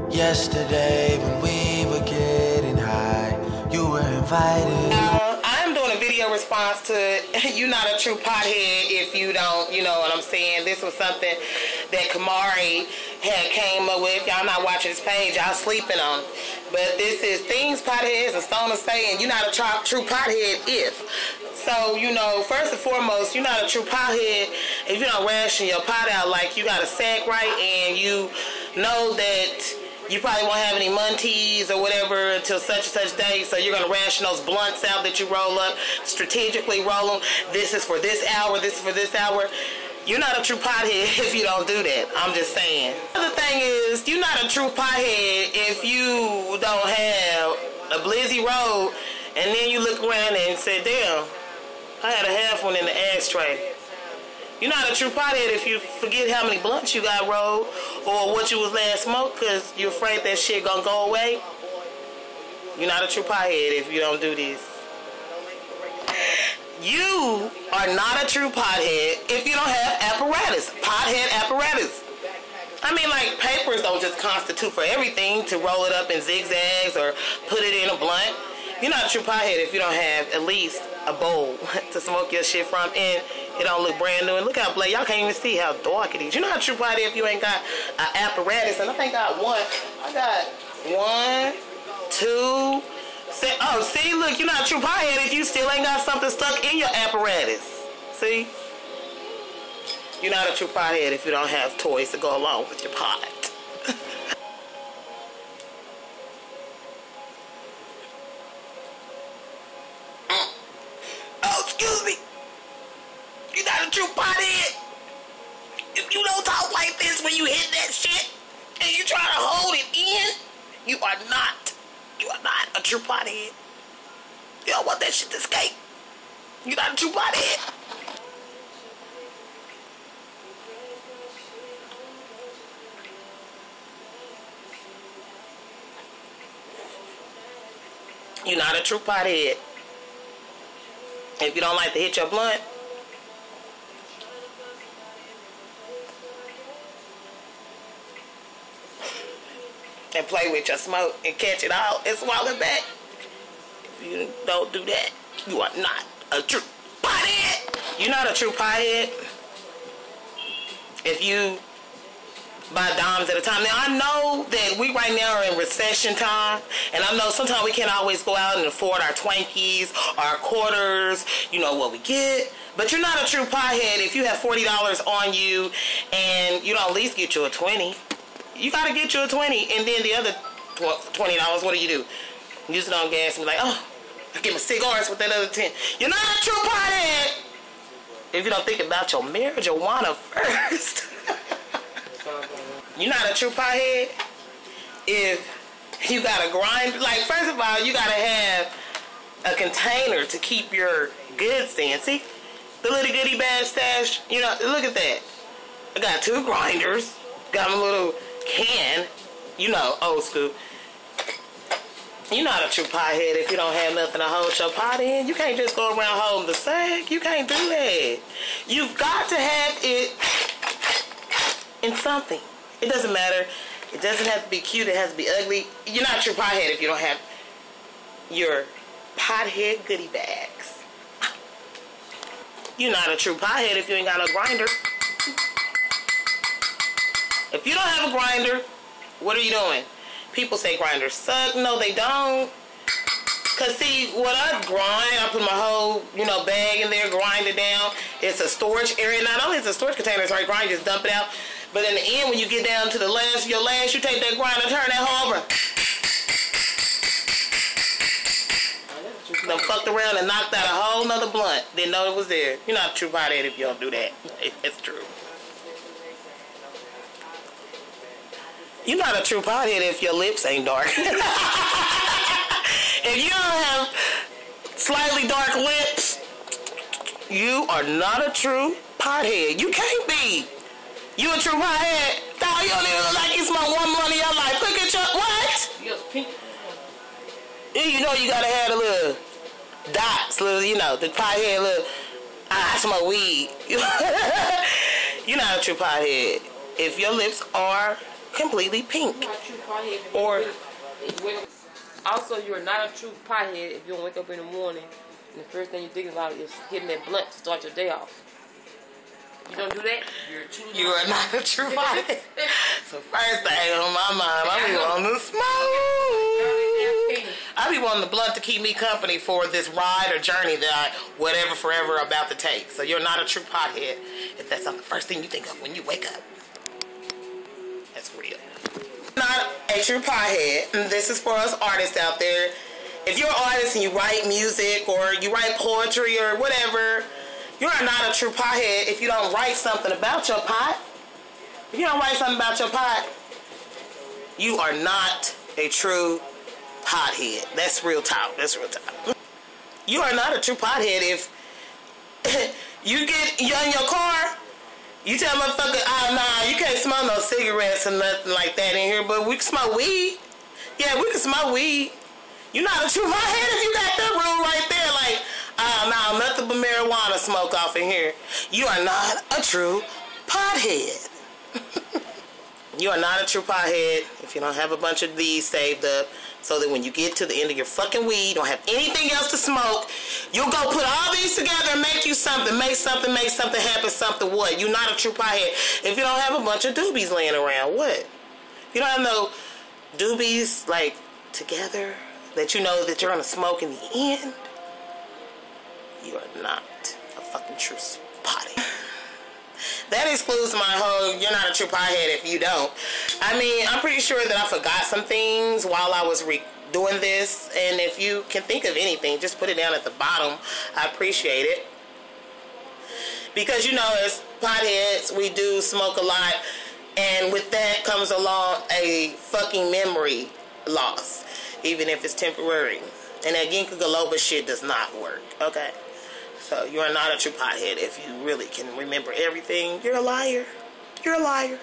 Yesterday when we were getting high, you were invited. I'm doing a video response to "You Not a True Pothead If You Don't," you know what I'm saying. This was something that Kamari had came up with. Y'all not watching this page, y'all sleeping on it. But this is things potheads and stoners saying you're not a true pothead if. So, you know, first and foremost, you're not a true pothead if you don't ration your pot out. Like, you got a sack right and you know that you probably won't have any munties or whatever until such and such day, so you're going to ration those blunts out that you roll up, strategically roll them. This is for this hour, this is for this hour. You're not a true pothead if you don't do that. I'm just saying. The other thing is, you're not a true pothead if you don't have a Blizzy Road and then you look around and say, damn, I had a half one in the ashtray. You're not a true pothead if you forget how many blunts you got rolled or what you was last smoked because you're afraid that shit gonna go away. You're not a true pothead if you don't do this. You are not a true pothead if you don't have apparatus, pothead apparatus. I mean, like, papers don't just constitute for everything to roll it up in zigzags or put it in a blunt. You're not a true pothead if you don't have at least a bowl to smoke your shit from, and it don't look brand new. And look how black, y'all can't even see how dark it is. You're not a true pothead if you ain't got an apparatus. And I think I got one. I got 1, 2, 6. Oh, see, look, you're not a true pothead if you still ain't got something stuck in your apparatus. See? You're not a true pothead if you don't have toys to go along with your pot. Excuse me. You're not a true pothead if you don't talk like this when you hit that shit and you try to hold it in. You are not a true pothead. You don't want that shit to escape. You're not a true pothead. You're not a true pothead if you don't like to hit your blunt. And play with your smoke and catch it all and swallow it back. If you don't do that, you are not a true pothead. You're not a true pothead if you buy dimes at a time. Now, I know that we right now are in recession time, and I know sometimes we can't always go out and afford our Twinkies, our quarters, you know what we get. But you're not a true pothead if you have $40 on you and you don't at least get you a 20. You gotta get you a 20, and then the other $20, what do? Use it on gas and be like, oh, I get my cigars with that other 10. You're not a true pothead if you don't think about your marijuana first. You're not a true pothead if you gotta grind. Like, first of all, you gotta have a container to keep your goods in. See, the little goodie bag stash, you know, look at that. I got 2 grinders, got my little can, you know, old school. You're not a true pothead if you don't have nothing to hold your pot in. You can't just go around holding the sack. You can't do that. You've got to have it in something. It doesn't matter. It doesn't have to be cute. It has to be ugly. You're not a true pothead if you don't have your pothead goodie bags. You're not a true pothead if you ain't got no grinder. If you don't have a grinder, what are you doing? People say grinders suck. No, they don't. Because, see, what I grind, I put my whole, you know, bag in there, grind it down. It's a storage area. Not only is it a storage container, so I grind, just dump it out. But in the end, when you get down to the last, your last, you take that grinder, turn that hoe over. Done fucked around and knocked out a whole nother blunt. Didn't know it was there. You're not a true pothead if you don't do that. It's true. You're not a true pothead if your lips ain't dark. If you don't have slightly dark lips, you are not a true pothead. You can't be. You a true pothead? Dog, you don't even look like you smoke 1 blunt in your life. Look at your, what? You know you gotta have the little dots, little, you know, the pothead, little, I smoke weed. You're not a true pothead if your lips are completely pink. You're not a true pothead if you Or wake up. Also, you're not a true pothead if you don't wake up in the morning and the first thing you're thinking about is hitting that blunt to start your day off. You don't do that? you are not a true pothead. So first thing on my mind, I be wanting to smoke. I be wanting the blunt to keep me company for this ride or journey that I, whatever, forever about to take. So you're not a true pothead if that's not the first thing you think of when you wake up. That's real. Not a true pothead. And this is for us artists out there. If you're an artist and you write music or you write poetry or whatever, you are not a true pothead if you don't write something about your pot. If you don't write something about your pot, you are not a true pothead. That's real talk. That's real talk. You are not a true pothead if you get in your car, you tell motherfucker, oh nah, you can't smoke no cigarettes or nothing like that in here, but we can smoke weed. Yeah, we can smoke weed. You're not a true pothead if you got that rule right there, like, oh no, nothing but marijuana smoke off in here. You are not a true pothead. You are not a true pothead if you don't have a bunch of these saved up so that when you get to the end of your fucking weed, you don't have anything else to smoke, you'll go put all these together and make you something. Make something happen, something what? You're not a true pothead if you don't have a bunch of doobies laying around. What? If you don't have no doobies, like, together that you know that you're going to smoke in the end, you are not a fucking true pothead. That excludes my whole, you're not a true pothead if you don't. I mean, I'm pretty sure that I forgot some things while I was doing this. And if you can think of anything, just put it down at the bottom. I appreciate it. Because, you know, as potheads, we do smoke a lot. And with that comes along a fucking memory loss. Even if it's temporary. And that Ginkgo biloba shit does not work. Okay? So you are not a true pothead if you really can remember everything. You're a liar. You're a liar.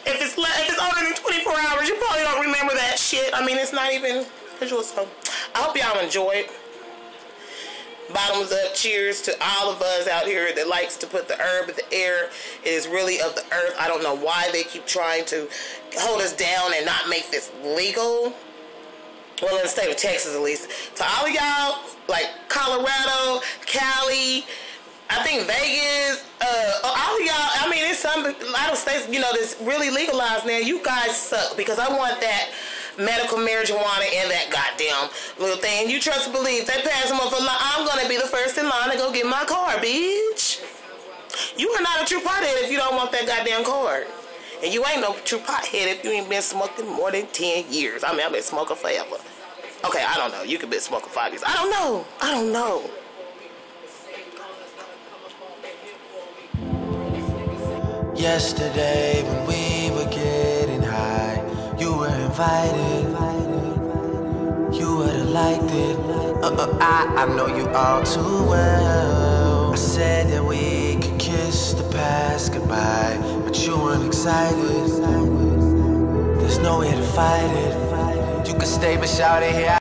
If it's older than 24 hours, you probably don't remember that shit. I mean, it's not even visual. So I hope y'all enjoyed. Bottoms up. Cheers to all of us out here that likes to put the herb in the air. It is really of the earth. I don't know why they keep trying to hold us down and not make this legal. Well, in the state of Texas, at least. To all of y'all, like Colorado, Cali, I think Vegas, all of y'all, I mean, it's a lot of states, you know, that's really legalized now. You guys suck because I want that medical marijuana and that goddamn little thing. You trust and believe. They pass them up a line. I'm going to be the first in line to go get my car, bitch. You are not a true pothead if you don't want that goddamn card. And you ain't no true pothead if you ain't been smoking more than 10 years. I mean, I've been smoking forever. Okay, I don't know. You could be smoking 5 years. I don't know. I don't know. Yesterday when we were getting high, you were invited. You would have liked it. I know you all too well. I said that we could kiss the past goodbye, but you weren't excited. There's no way to fight it. You could stay, but shout it here.